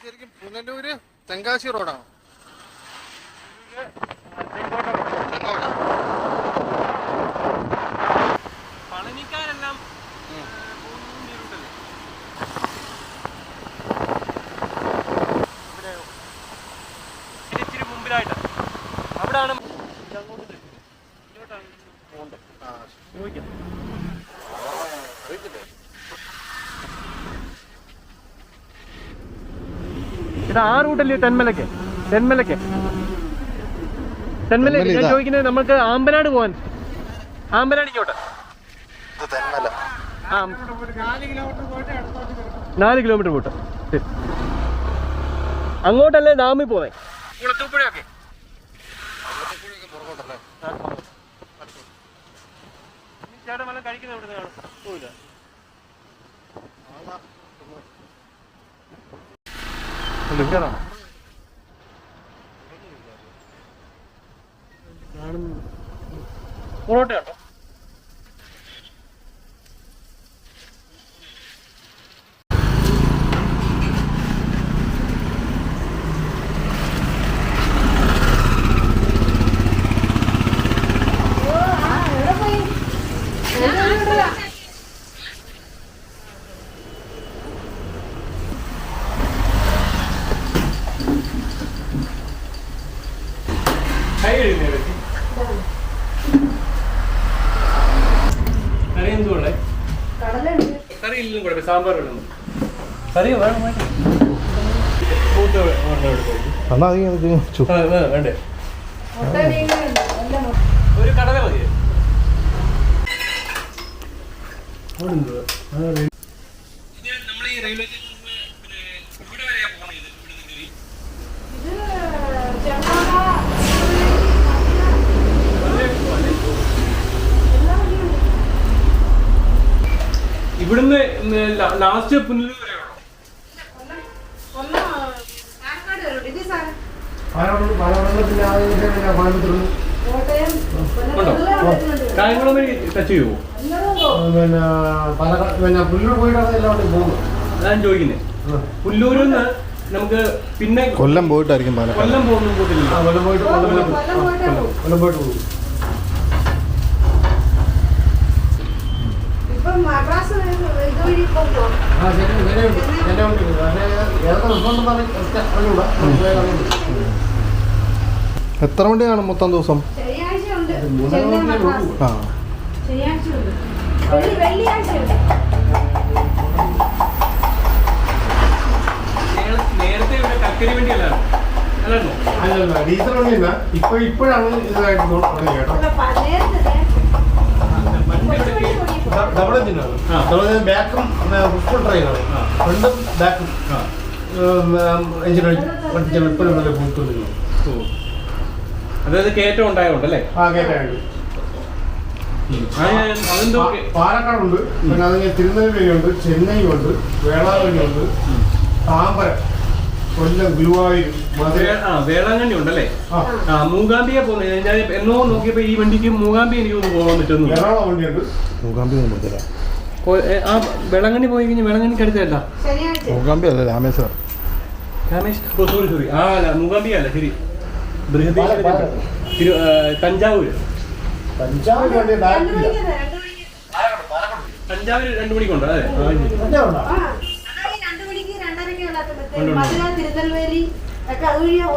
ശരിക്കും പുനലൂര് തെങ്കാശി റോഡാണ്. പളനിക്കാരെല്ലാം ഇച്ചിരി മുമ്പിലായിട്ട് അവിടാണ് ഇത് ആ റൂട്ടല്ലേ തെന്മലയ്ക്ക് ഞാൻ ചോദിക്കുന്നത് നമുക്ക് ആമ്പനാട് പോവാൻ. ആമ്പനാട് ഇങ്ങോട്ട് 4 കിലോമീറ്റർ പോട്ടെ. അങ്ങോട്ടല്ലേ ഡാമിൽ പോവേ? കുളത്തൂപ്പുഴയൊക്കെ ചേട്ടൻ വല്ലതും കഴിക്കുന്ന ഇവിടെ കാണും. പോവില്ല. പൊറോട്ട കേട്ടോ. കറി ഇല്ലെങ്കിലും കുഴപ്പമില്ല, സാമ്പാർ ഇടുന്നു. കറി വേണം വേണ്ടേ? ഒരു കടല മതി. നമ്മൾ ഈ റെയിൽവേ ഇവിടെ വരെയാ പോകുന്നത്. ഇവിടുന്ന് ലാസ്റ്റ് പുനലൂർ വരെയാണോ? കായംകുളം വഴി ടച്ച് ചെയ്യുമോ? അതാണ് ചോദിക്കുന്നത്. പുല്ലൂരിൽ നിന്ന് നമുക്ക് പിന്നെ കൊല്ലം പോയിട്ടായിരിക്കും. കൊല്ലം പോകുന്ന പോയിട്ടില്ല. എത്ര വണ്ടി കാണും മൊത്തം ദിവസം? നേരത്തെ ഇവിടെ കക്കരി വണ്ടിയല്ലായിരുന്നു. അല്ലല്ല, ഡീസൽ വണ്ടിയില്ല. ഇപ്പോഴാണ് ഇതായിട്ട് തുടങ്ങി കേട്ടോ. ഡബിൾ എഞ്ചിനാണ്. ബാക്കും ഫുൾ ട്രെയിനാണ്. ഫ്രണ്ടും ബാക്കും എഞ്ചിൻ എപ്പോഴും നല്ല പൂത്തുകൊണ്ടിരുന്നു. അതായത് കയറ്റം ഉണ്ടായോണ്ടല്ലേ? കയറ്റമുണ്ട്. പാലക്കാടുണ്ട്, പിന്നെ അതിന് തിരുനെൽവേലിയുണ്ട്, ചെന്നൈയുണ്ട്, വേളാങ്കണ്ണിയുണ്ട്, താമ്പരം, കൊല്ലം, ഗുരുവായൂർ, വേളാങ്കണ്ണി ഉണ്ടല്ലേ? മൂകാംബിക പോകുന്നത് ഞാൻ എന്നോ നോക്കിയപ്പോ ഈ വണ്ടിക്ക് മൂകാംബി എനിക്ക് ഒന്ന് പോകാൻ പറ്റുന്നു. എറണാകുളം വണ്ടിയുണ്ട്. മൂകാംബി ആ വേളാങ്കണ്ണി പോയി കഴിഞ്ഞാൽ വേളാങ്കണ്ണിക്ക് അടുത്തല്ല. മൂകാംബി അല്ല, രാമേശ്വരം. സോറി ആ അല്ല, മൂകാംബി അല്ല, ശരി. തഞ്ചാവൂര് 2 മണിക്കുണ്ടോ? അതെ, തിരുനെൽവേലി ഒക്കെ അതുവഴിയാ.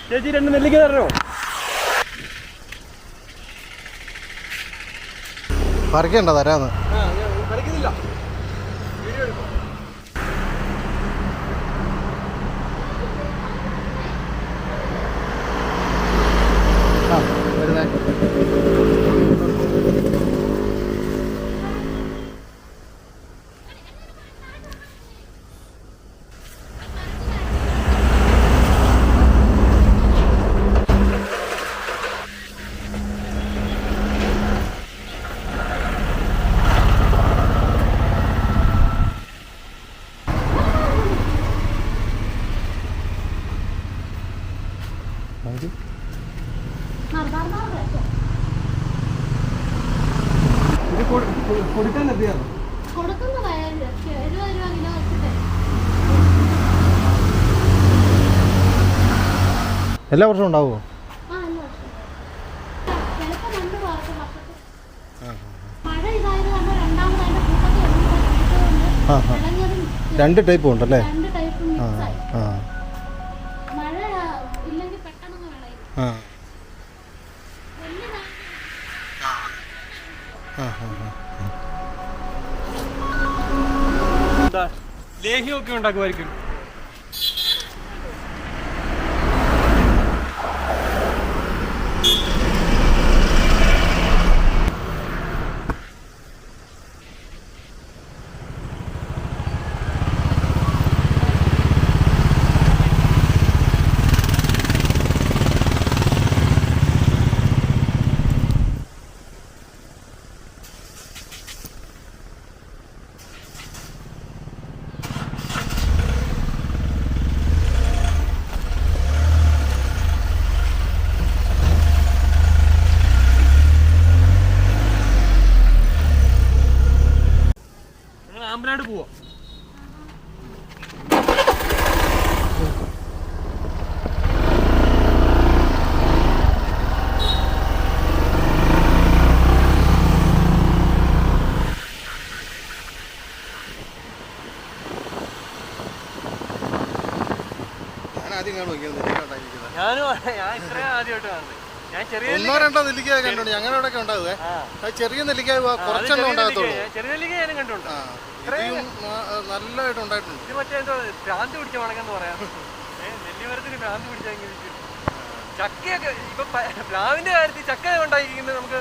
ചേച്ചി 2 നെല്ലിക്ക തരണോ? പറിക്കണ്ട, തരാന്ന്. പറിക്കുന്നില്ല. കൊടുക്കാൻ എത്തിയാണോ? കൊടുക്കുന്ന 70 രൂപ കിലോ വെച്ചിട്ട്. എല്ലാ വർഷവും ഉണ്ടാവുമോ? ആ, എല്ലാ വർഷവും. ചിലപ്പോൾ 2 വർഷത്തിൽ മഴ ഇതായത് കാരണം രണ്ടാമത് അതിന്റെ കൂട്ടത്തിൽ വിളഞ്ഞതും 2 ടൈപ്പും ഉണ്ടല്ലേ? 2 ടൈപ്പ് മിക്സായി. ആ മഴ ഇല്ലെങ്കിൽ പെട്ടെന്ന് വിളയും. ആ വലിയ എന്താ ലേഹ്യമൊക്കെ ഉണ്ടാക്കുമായിരിക്കും. ആമ്പനാട് പോവാ. ഞാൻ ഇത്രയും ആദ്യമായിട്ട് കാണുന്നത്. ഞാൻ ചെറിയ 1-2 നെല്ലിക്ക കണ്ടുണ്ട്. ഞങ്ങളുടെ ഉണ്ടാവുക ചെറിയ നെല്ലിക്ക കുറച്ചെണ്ണം ഉണ്ടാകത്തുള്ളൂ. ചെറിയ നെല്ലിക്ക ഞാനും കണ്ടുണ്ട്. നല്ലതായിട്ട് ഉണ്ടായിട്ടുണ്ട്. ഇത് മറ്റേ എന്തോ ഭ്രാന്ത് പിടിച്ച മണക്കെന്ന് പറയാം. നെല്ലിമരത്തിന് ഭ്രാന്ത് പിടിച്ചെങ്കിൽ ചക്കയൊക്കെ ഇപ്പൊ പ്ലാവിന്റെ കാര്യത്തിൽ ചക്ക ഉണ്ടായിരിക്കുന്നത് നമുക്ക്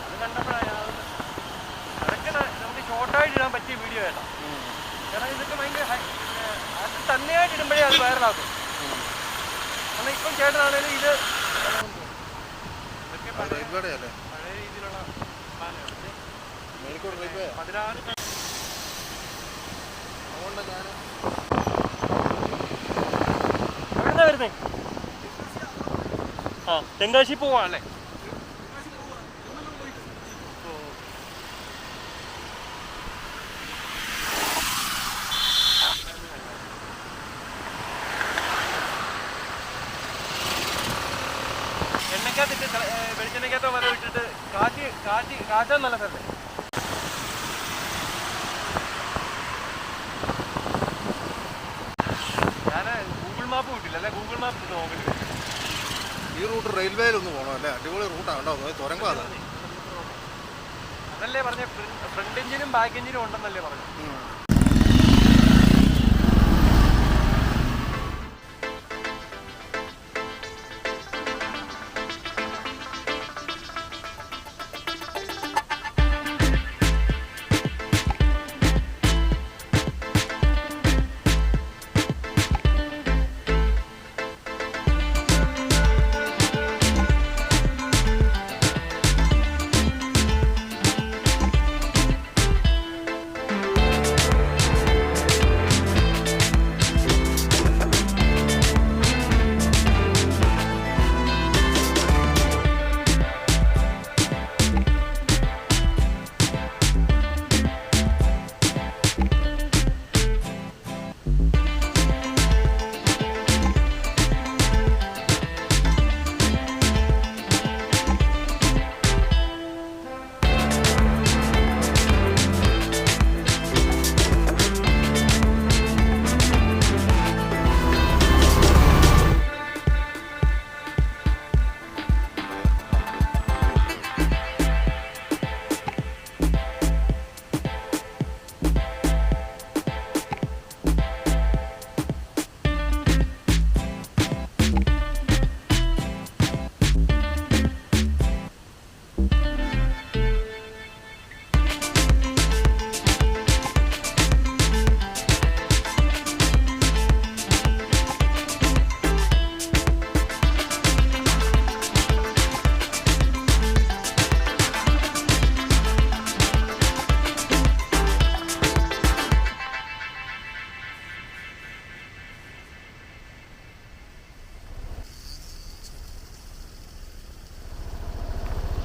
അത് കണ്ടപ്പോഴാണ് അതൊക്കെ നമുക്ക് ഷോർട്ടായിട്ട് ഇടാൻ പറ്റിയ വീഡിയോ ആയിട്ടാണ്. കാരണം ഇതൊക്കെ ഭയങ്കര അത് തന്നെയായിട്ട് ഇടുമ്പോഴേ അത് വൈറലാക്കും. കാരണം ഇപ്പം ചേട്ടനാണേലും ഇത് ഇതൊക്കെ പഴയ രീതിയിലുള്ള 16 എവിടുന്നാ വരുന്നേ? ആ, തെങ്കാശി പോവാല്ലേ? എണ്ണക്കകത്തിട്ട് വെളിച്ചെണ്ണക്കകത്തോ വരെ ഇട്ടിട്ട് കാറ്റാൻ നല്ല സ്ഥലം. ഞാൻ ഗൂഗിൾ മാപ്പ് കിട്ടില്ല അല്ലെ? ഗൂഗിൾ മാപ്പ് നോക്കില്ല. ഈ റൂട്ട് റെയിൽവേയിലൊന്ന് പോകണം അല്ലേ? അടിപൊളി റൂട്ടാണോ? തുരങ്കം അതല്ലേ പറഞ്ഞ ഫ്രണ്ട് എഞ്ചിനും ബാക്ക് എഞ്ചിനും ഉണ്ടെന്നല്ലേ പറഞ്ഞു.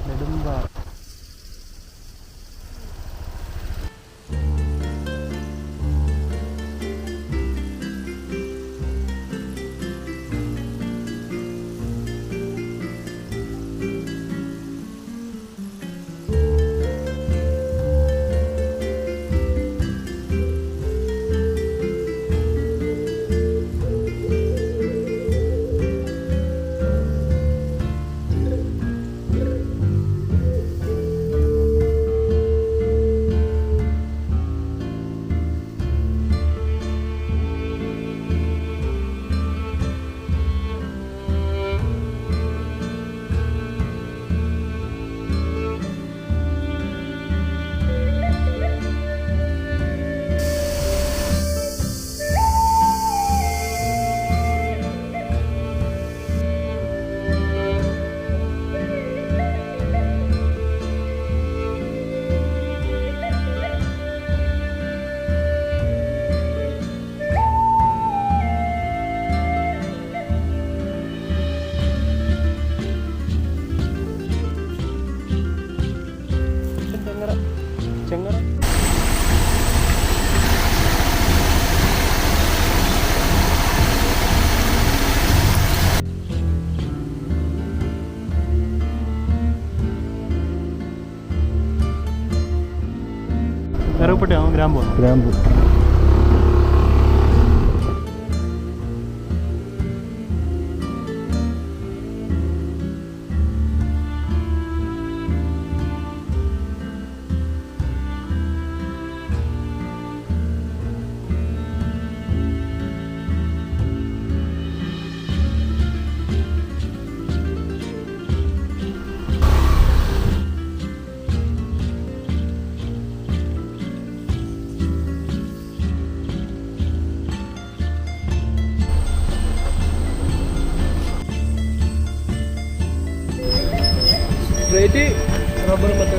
നെടുമ്പാറ. ചെങ്ങറ കറുപ്പട്ടയാവും ഗ്രാമ്പൂ. റേറ്റ് റബ്ബർ മറ്റേ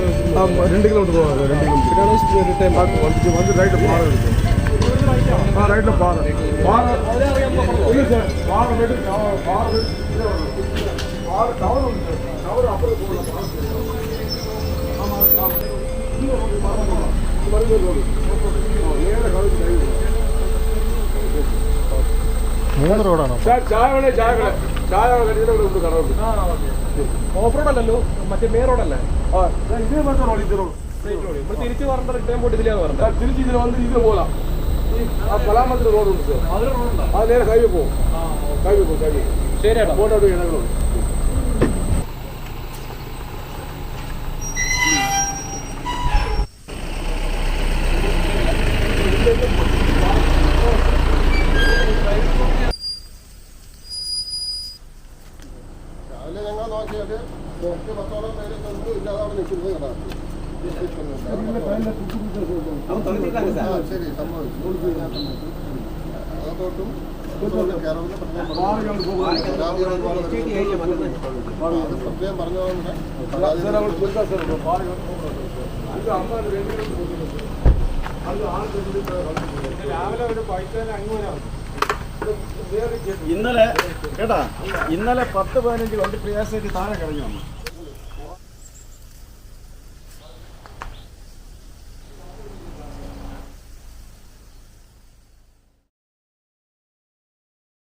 2 കിലോമീറ്റർ പോകാം. 2 കിലോമീറ്റർ വന്ന് റൈറ്റ് പാറ എടുക്കും. ആ റൈറ്റിൽ പാറ ഇല്ല സാർ. പാറ ടവർ ഉണ്ട്. ടവർ അപ്പുറത്ത് പോകണം. മൂന്ന് റോഡാണോ? ഓഫ് റോഡ് അല്ലല്ലോ, മറ്റേ മെയിൻ റോഡല്ലേ? ഇതേ മറ്റേ റോഡ് ഇത് റോഡ് നമ്മൾ തിരിച്ച് പറഞ്ഞ റിട്ടേൺ പോയിട്ട് ഇതിലാണ് പറഞ്ഞത്. തിരിച്ച് ഇതിൽ വന്ന് ഇതിൽ പോകാം. ആ കലാമത്തിൽ റോഡുണ്ട് സാർ. അതിൽ റോഡുണ്ടോ? അത് നേരെ കൈവി പോകും. കൈവി പോകും. കൈവി ശരി ഏട്ടാ. ഫോട്ടോ എടുക്കണം. രാവിലെ ഞങ്ങൾ നോക്കിയാൽ 10ഓളം പേര് ഇല്ലാതെ അവിടെ നിൽക്കുന്നത് കണ്ടാ. ശരി സംഭവിച്ചു. അതോട്ടും കേരളത്തിൽ പ്രത്യേകം പറഞ്ഞതുകൊണ്ട് രാവിലെ ഒരു പൈസ അങ്ങനെ ഇന്നലെ കേട്ടാ, ഇന്നലെ 10-15 കൊണ്ട് പ്രയാസമായിട്ട് താഴെ കിടങ്ങി വന്നു.